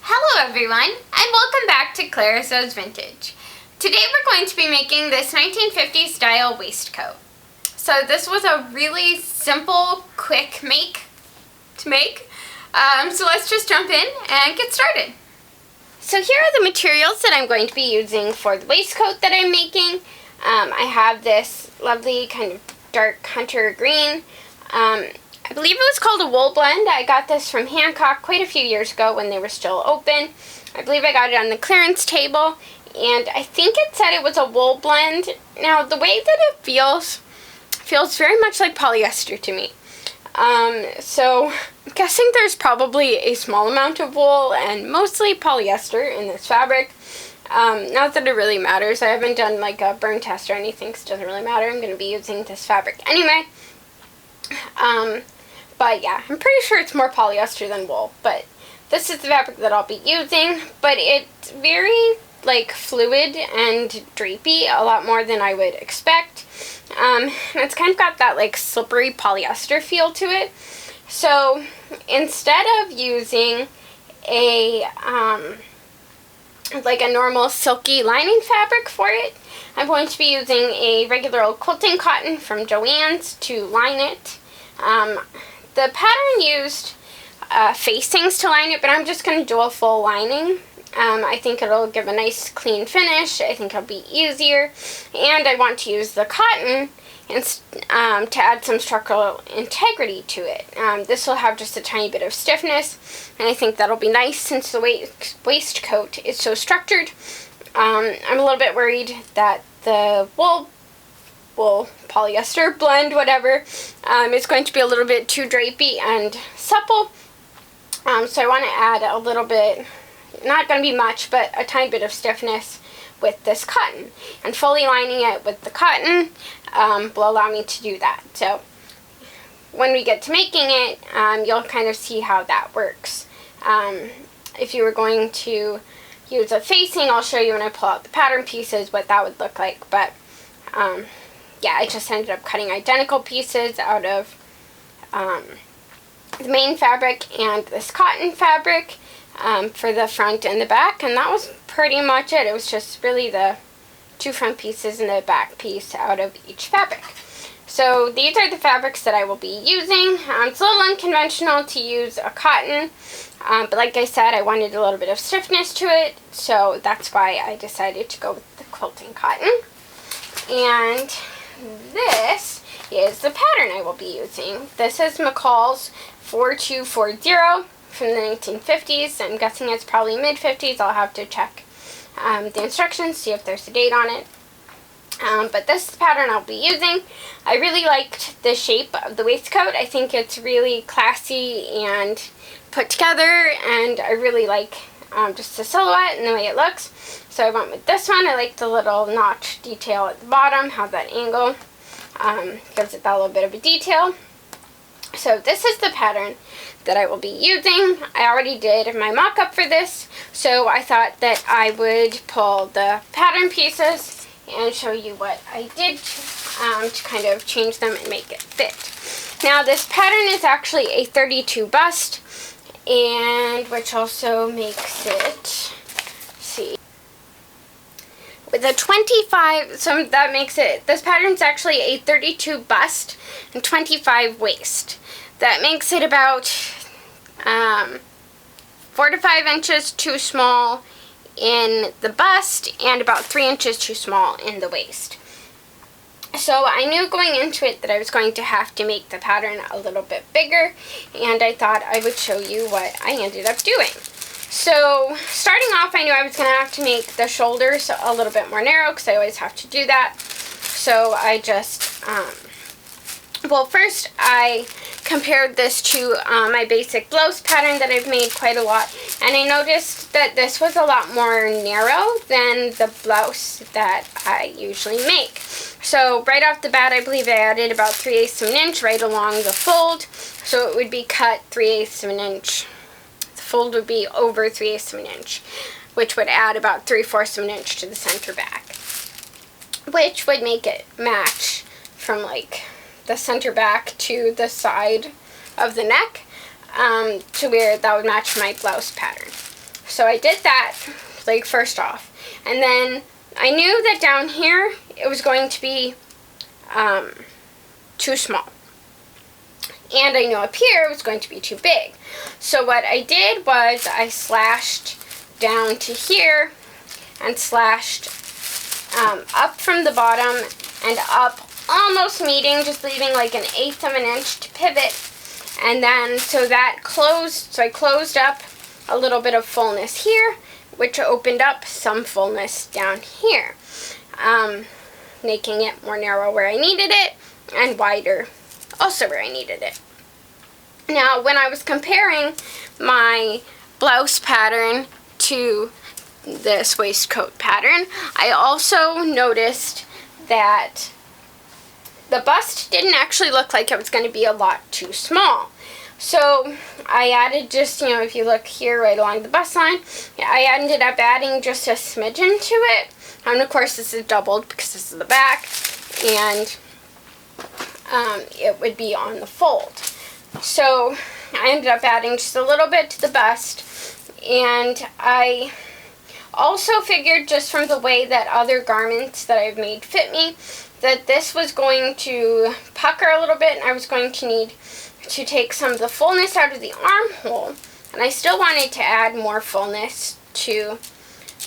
Hello everyone, and welcome back to Clara Sews Vintage. Today we're going to be making this 1950s style waistcoat. So this was a really simple, quick make to make. So let's just jump in and get started. So here are the materials that I'm going to be using for the waistcoat that I'm making. I have this lovely kind of dark hunter green. I believe it was called a wool blend. I got this from Hancock quite a few years ago when they were still open. I believe I got it on the clearance table, and I think it said it was a wool blend. Now, the way that it feels very much like polyester to me. So I'm guessing there's probably a small amount of wool and mostly polyester in this fabric. Not that it really matters. I haven't done like a burn test or anything, so it doesn't really matter. I'm going to be using this fabric anyway. But yeah, I'm pretty sure it's more polyester than wool, but this is the fabric that I'll be using. But it's very like fluid and drapey, a lot more than I would expect. It's kind of got that like slippery polyester feel to it. So instead of using a like a normal silky lining fabric for it, I'm going to be using a regular old quilting cotton from Joann's to line it. The pattern used facings to line it, but I'm just going to do a full lining. I think it'll give a nice clean finish. I think it'll be easier. And I want to use the cotton to add some structural integrity to it. This will have just a tiny bit of stiffness, and I think that'll be nice since the waistcoat is so structured. I'm a little bit worried that the wool polyester blend, whatever, is going to be a little bit too drapey and supple. So I want to add a little bit, not going to be much, but a tiny bit of stiffness with this cotton. And fully lining it with the cotton will allow me to do that. So when we get to making it, you'll kind of see how that works. If you were going to use a facing, I'll show you when I pull out the pattern pieces what that would look like. But yeah, I just ended up cutting identical pieces out of the main fabric and this cotton fabric for the front and the back, and that was pretty much it. It was just really the two front pieces and the back piece out of each fabric. So these are the fabrics that I will be using. It's a little unconventional to use a cotton, but like I said, I wanted a little bit of stiffness to it, so that's why I decided to go with the quilting cotton. And this is the pattern I will be using. This is McCall's 4240 from the 1950s. I'm guessing it's probably mid-50s. I'll have to check the instructions, see if there's a date on it. But this is the pattern I'll be using. I really liked the shape of the waistcoat. I think it's really classy and put together, and I really like just the silhouette and the way it looks. So I went with this one. I like the little notch detail at the bottom, have that angle, gives it that little bit of a detail. So this is the pattern that I will be using. I already did my mock-up for this, so I thought that I would pull the pattern pieces and show you what I did to kind of change them and make it fit. Now this pattern is actually a 32 bust, and which also makes it, with a 25, so that makes it, this pattern's actually a 32 bust and 25 waist. That makes it about 4 to 5 inches too small in the bust and about 3 inches too small in the waist. So I knew going into it that I was going to have to make the pattern a little bit bigger, and I thought I would show you what I ended up doing. So starting off, I knew I was going to have to make the shoulders a little bit more narrow because I always have to do that. So I just, well, first I compared this to my basic blouse pattern that I've made quite a lot, and I noticed that this was a lot more narrow than the blouse that I usually make. So right off the bat, I believe I added about 3/8 of an inch right along the fold, so it would be cut 3/8 of an inch. Fold would be over 3/8 of an inch, which would add about 3/4 of an inch to the center back, which would make it match from like the center back to the side of the neck, to where that would match my blouse pattern. So I did that, like, first off. And then I knew that down here it was going to be too small. And I knew up here it was going to be too big. So what I did was I slashed down to here and slashed up from the bottom and up, almost meeting, just leaving like 1/8 of an inch to pivot. And then so that closed, so I closed up a little bit of fullness here, which opened up some fullness down here, making it more narrow where I needed it and wider also where I needed it. Now, when I was comparing my blouse pattern to this waistcoat pattern, I also noticed that the bust didn't actually look like it was going to be a lot too small. So I added just, if you look here right along the bust line, I ended up adding just a smidgen to it. And of course this is doubled because this is the back, and it would be on the fold. So I ended up adding just a little bit to the bust, and I also figured, just from the way that other garments that I've made fit me, that this was going to pucker a little bit, and I was going to need to take some of the fullness out of the armhole, and I still wanted to add more fullness to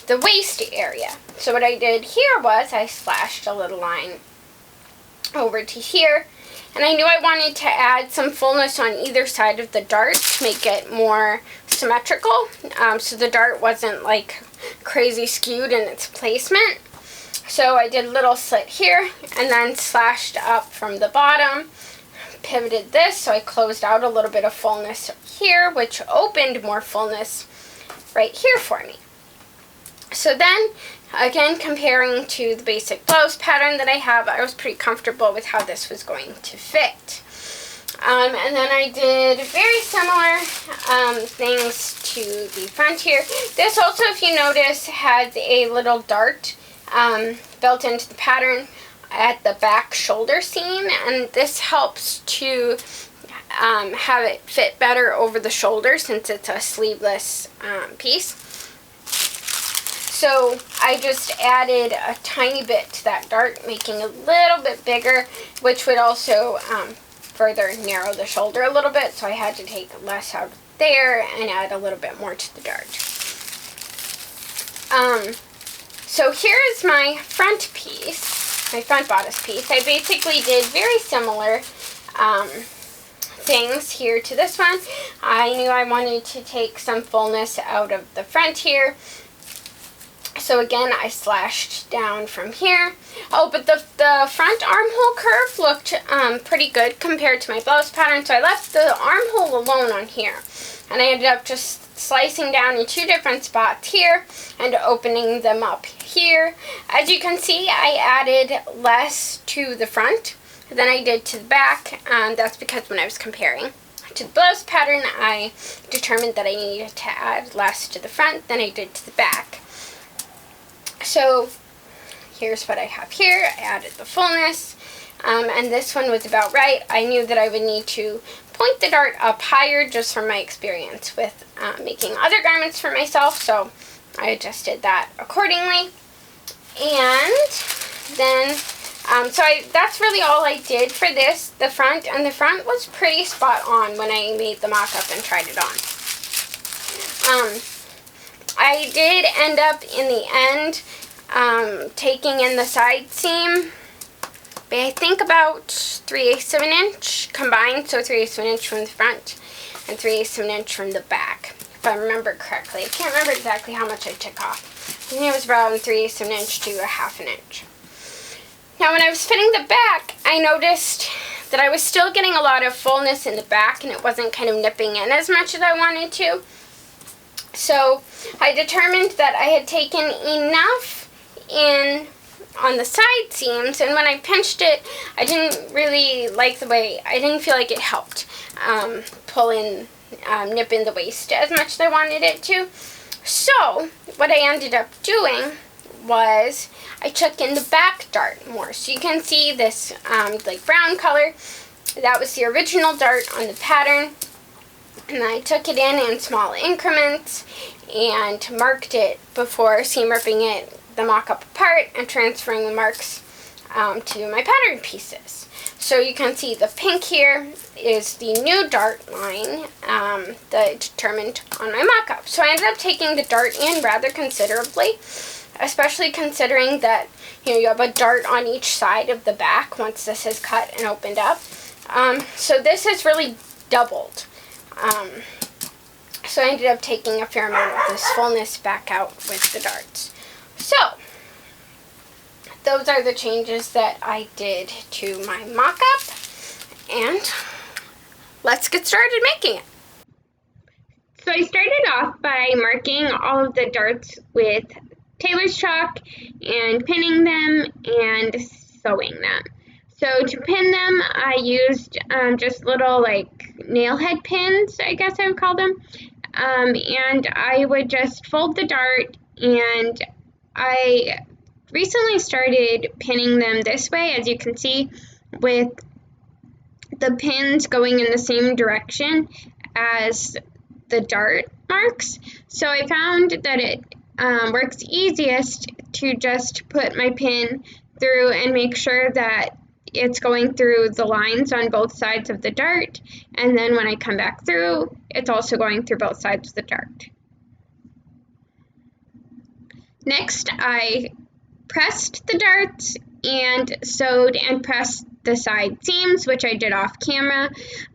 the waist area. So what I did here was I slashed a little line over to here, and I knew I wanted to add some fullness on either side of the dart to make it more symmetrical, so the dart wasn't like crazy skewed in its placement. So I did a little slit here and then slashed up from the bottom, pivoted this, so I closed out a little bit of fullness here, which opened more fullness right here for me. So then, again, comparing to the basic blouse pattern that I have, I was pretty comfortable with how this was going to fit. And then I did very similar things to the front here. This also, if you notice, has a little dart built into the pattern at the back shoulder seam, and this helps to have it fit better over the shoulder since it's a sleeveless piece. So I just added a tiny bit to that dart, making it a little bit bigger, which would also further narrow the shoulder a little bit, so I had to take less out there and add a little bit more to the dart. So here is my front piece, my front bodice piece. I basically did very similar things here to this one. I knew I wanted to take some fullness out of the front here. So again, I slashed down from here. Oh, but the front armhole curve looked pretty good compared to my blouse pattern, so I left the armhole alone on here. And I ended up just slicing down in 2 different spots here and opening them up here. As you can see, I added less to the front than I did to the back, and that's because when I was comparing to the blouse pattern, I determined that I needed to add less to the front than I did to the back. So here's what I have here. I added the fullness, and this one was about right. I knew that I would need to point the dart up higher just from my experience with making other garments for myself, so I adjusted that accordingly. And then, that's really all I did for this, the front, and the front was pretty spot on when I made the mock-up and tried it on. I did end up in the end taking in the side seam, I think about 3/8 of an inch combined, so 3/8 of an inch from the front and 3/8 of an inch from the back, if I remember correctly. I can't remember exactly how much I took off. I think it was around 3/8 of an inch to 1/2 an inch. Now when I was fitting the back, I noticed that I was still getting a lot of fullness in the back, and it wasn't kind of nipping in as much as I wanted to. So I determined that I had taken enough in on the side seams, and when I pinched it, I didn't really like the way, I didn't feel like it helped pull in, nip in the waist as much as I wanted it to. So what I ended up doing was I took in the back dart more. So you can see this like brown color, that was the original dart on the pattern. And I took it in small increments and marked it before seam ripping it, the mock-up apart, and transferring the marks to my pattern pieces. So you can see the pink here is the new dart line that I determined on my mock-up. So I ended up taking the dart in rather considerably, especially considering that you have a dart on each side of the back once this is cut and opened up. So this is really doubled. So I ended up taking a fair amount of this fullness back out with the darts. So those are the changes that I did to my mock-up, and let's get started making it. So I started off by marking all of the darts with tailor's chalk and pinning them and sewing them. So to pin them, I used just little nail head pins, I guess I would call them. And I would just fold the dart, and I recently started pinning them this way, as you can see, with the pins going in the same direction as the dart marks. So I found that it works easiest to just put my pin through and make sure that it's going through the lines on both sides of the dart, and then when I come back through, it's also going through both sides of the dart. Next, I pressed the darts and sewed and pressed the side seams, which I did off camera.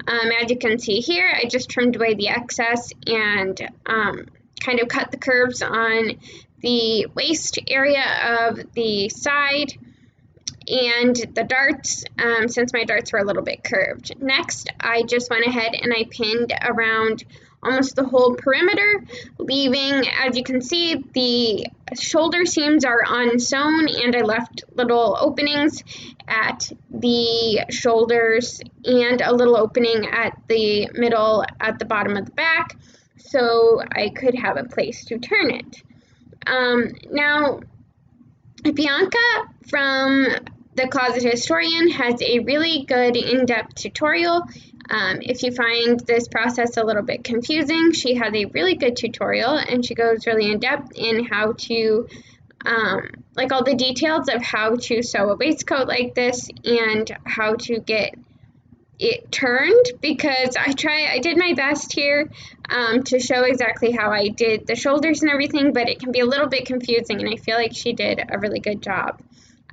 As you can see here, I just trimmed away the excess and kind of cut the curves on the waist area of the side and the darts, since my darts were a little bit curved. Next, I just went ahead and I pinned around almost the whole perimeter, leaving, as you can see, the shoulder seams are unsewn, and I left little openings at the shoulders and a little opening at the middle at the bottom of the back, so I could have a place to turn it. Now, Bianca from The Closet Historian has a really good in-depth tutorial. If you find this process a little bit confusing, she has a really good tutorial, and she goes really in-depth in how to, all the details of how to sew a waistcoat like this and how to get it turned, because I did my best here to show exactly how I did the shoulders and everything, but it can be a little bit confusing, and I feel like she did a really good job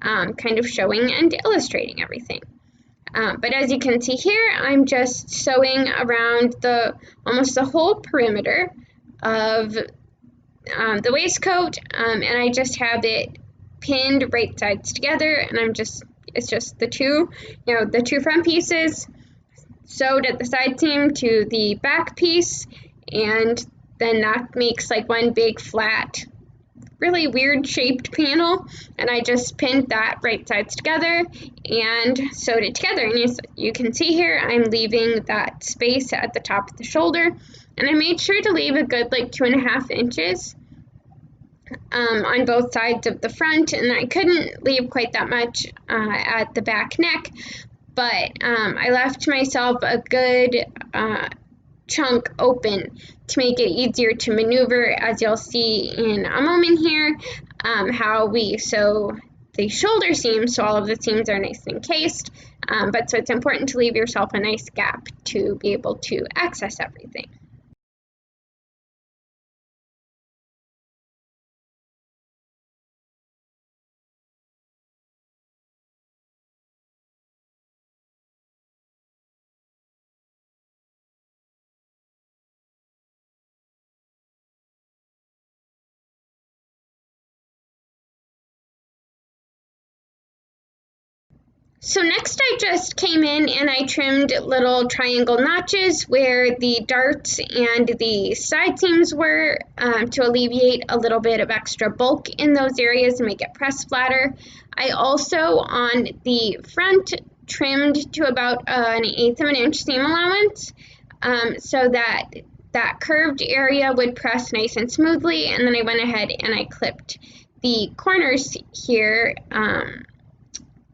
kind of showing and illustrating everything. But as you can see here, I'm just sewing around almost the whole perimeter of the waistcoat, and I just have it pinned right sides together, and it's just the two front pieces sewed at the side seam to the back piece, and then that makes one big flat, really weird shaped panel, and I just pinned that right sides together and sewed it together. And you can see here I'm leaving that space at the top of the shoulder, and I made sure to leave a good 2.5 inches on both sides of the front, and I couldn't leave quite that much at the back neck, but I left myself a good chunk open to make it easier to maneuver, as you'll see in a moment here, how we sew the shoulder seams so all of the seams are nice and encased, but so it's important to leave yourself a nice gap to be able to access everything. So next I just came in and I trimmed little triangle notches where the darts and the side seams were, to alleviate a little bit of extra bulk in those areas and make it press flatter. I also on the front trimmed to about 1/8 of an inch seam allowance, so that that curved area would press nice and smoothly, and then I went ahead and I clipped the corners here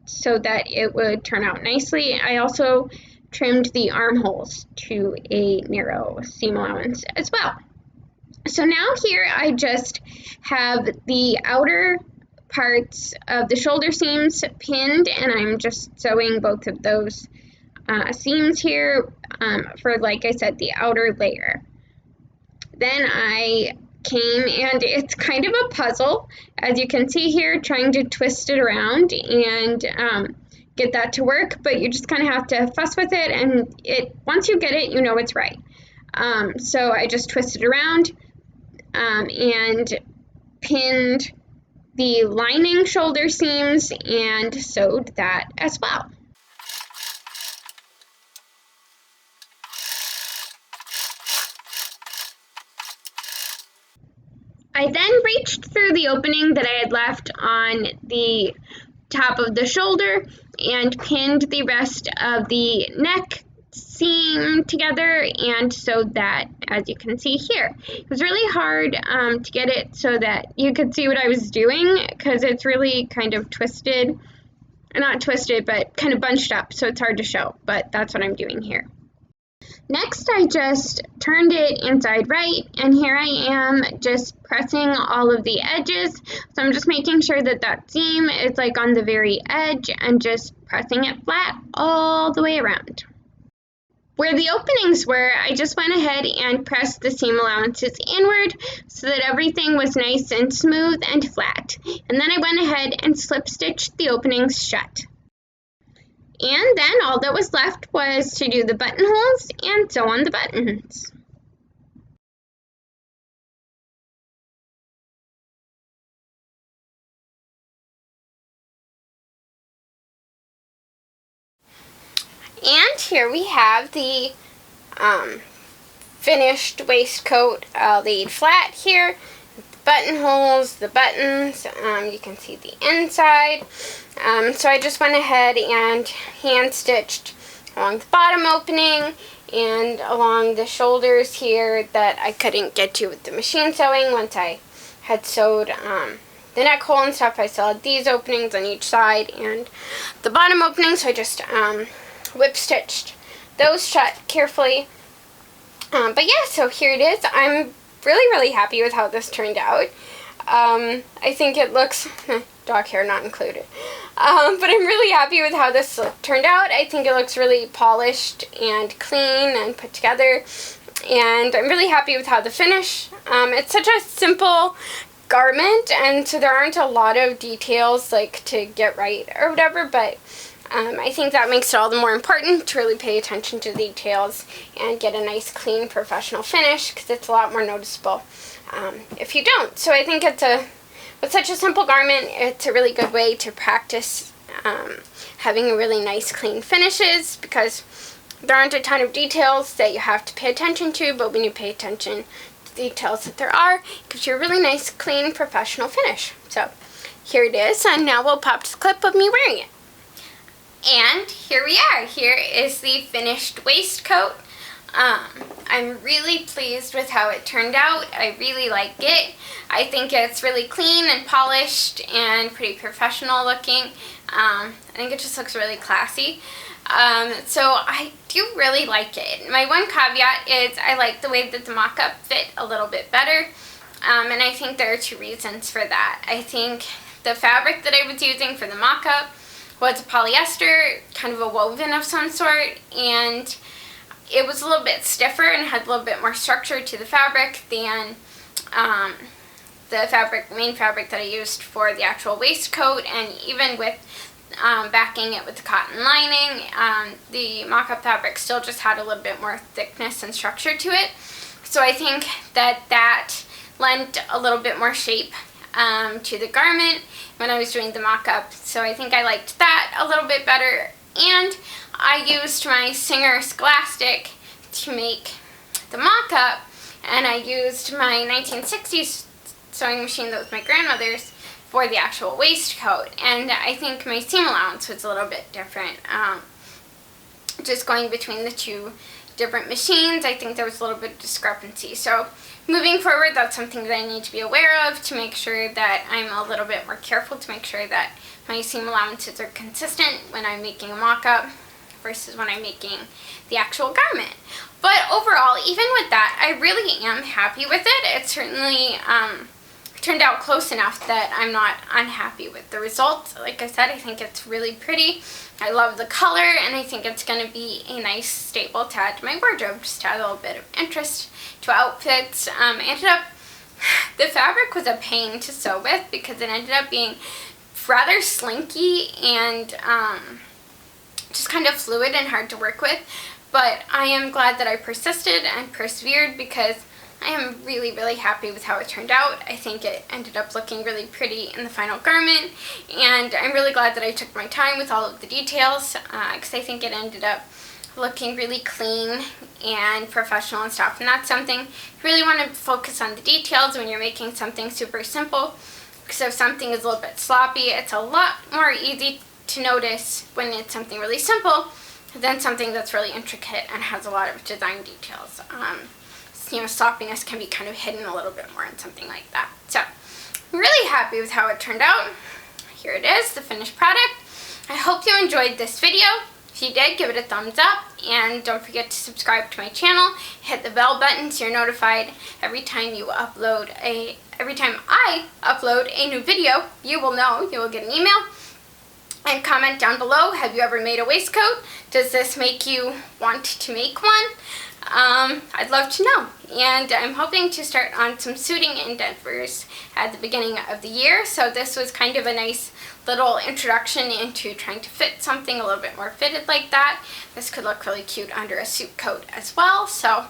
so that it would turn out nicely. I also trimmed the armholes to a narrow seam allowance as well. So now here I just have the outer parts of the shoulder seams pinned, and I'm just sewing both of those seams here for, like I said, the outer layer. Then I came, and it's kind of a puzzle, as you can see here, trying to twist it around and get that to work, but you just kind of have to fuss with it, and once you get it, you know it's right. So I just twisted around and pinned the lining shoulder seams and sewed that as well. I then reached through the opening that I had left on the top of the shoulder and pinned the rest of the neck seam together and sewed that, as you can see here. It was really hard to get it so that you could see what I was doing, because it's really kind of twisted, not twisted, but kind of bunched up, so it's hard to show, but that's what I'm doing here. Next, I just turned it inside right, and here I am just pressing all of the edges. So I'm just making sure that that seam is like on the very edge and just pressing it flat all the way around. Where the openings were, I just went ahead and pressed the seam allowances inward so that everything was nice and smooth and flat. And then I went ahead and slip stitched the openings shut. And then all that was left was to do the buttonholes and sew on the buttons. And here we have the finished waistcoat laid flat here. Buttonholes, the buttons, you can see the inside. So I just went ahead and hand stitched along the bottom opening and along the shoulders here that I couldn't get to with the machine sewing. Once I had sewed the neck hole and stuff, I still had these openings on each side and the bottom opening, so I just whip stitched those shut carefully. But yeah, so here it is. I'm really happy with how this turned out. I think it looks, dog hair not included, but I'm really happy with how this turned out. I think it looks really polished and clean and put together, and I'm really happy with how the finish. It's such a simple garment, and so there aren't a lot of details like to get right or whatever, but I think that makes it all the more important to really pay attention to the details and get a nice, clean, professional finish, because it's a lot more noticeable if you don't. So I think with such a simple garment, it's a really good way to practice having really nice, clean finishes, because there aren't a ton of details that you have to pay attention to, but when you pay attention to the details that there are, it gives you a really nice, clean, professional finish. So here it is, and now we'll pop to the clip of me wearing it. And here we are. Here is the finished waistcoat. I'm really pleased with how it turned out. I really like it. I think it's really clean and polished and pretty professional looking. I think it just looks really classy. So I do really like it. My one caveat is I like the way that the mock-up fit a little bit better. And I think there are two reasons for that. I think the fabric that I was using for the mock-up was a polyester, kind of a woven of some sort, and it was a little bit stiffer and had a little bit more structure to the fabric than the main fabric that I used for the actual waistcoat. And even with backing it with the cotton lining, the mock-up fabric still just had a little bit more thickness and structure to it. So I think that lent a little bit more shape to the garment when I was doing the mock-up. So I think I liked that a little bit better. And I used my Singer Scholastic to make the mock-up, and I used my 1960's sewing machine that was my grandmother's for the actual waistcoat. And I think my seam allowance was a little bit different. Just going between the two different machines, I think there was a little bit of discrepancy. So moving forward, that's something that I need to be aware of to make sure that I'm a little bit more careful to make sure that my seam allowances are consistent when I'm making a mock-up versus when I'm making the actual garment. But overall, even with that, I really am happy with it. It certainly turned out close enough that I'm not unhappy with the result. Like I said, I think it's really pretty. I love the color, and I think it's going to be a nice staple to add to my wardrobe, just to add a little bit of interest to outfits. The fabric was a pain to sew with because it ended up being rather slinky and just kind of fluid and hard to work with. But I am glad that I persisted and persevered because I am really, really happy with how it turned out. I think it ended up looking really pretty in the final garment, and I'm really glad that I took my time with all of the details because I think it ended up looking really clean and professional and stuff. And that's something you really want to focus on, the details when you're making something super simple, because if something is a little bit sloppy, it's a lot more easy to notice when it's something really simple than something that's really intricate and has a lot of design details. You know, sloppiness can be kind of hidden a little bit more in something like that. So I'm really happy with how it turned out. Here it is, the finished product. I hope you enjoyed this video. If you did, give it a thumbs up, and don't forget to subscribe to my channel. Hit the bell button so you're notified every time I upload a new video. You will know, you will get an email. And comment down below, have you ever made a waistcoat? Does this make you want to make one? I'd love to know. And I'm hoping to start on some suiting endeavors at the beginning of the year. So this was kind of a nice little introduction into trying to fit something a little bit more fitted like that. This could look really cute under a suit coat as well. So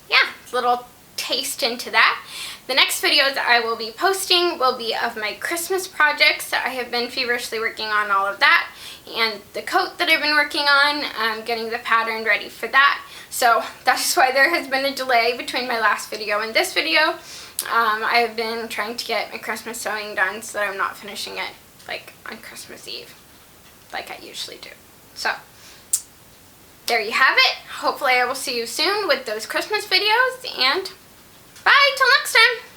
yeah, a little taste into that. The next videos I will be posting will be of my Christmas projects. I have been feverishly working on all of that, and the coat that I've been working on, getting the pattern ready for that. So that's why there has been a delay between my last video and this video. I have been trying to get my Christmas sewing done so that I'm not finishing it like on Christmas Eve like I usually do. So there you have it. Hopefully I will see you soon with those Christmas videos, and bye till next time.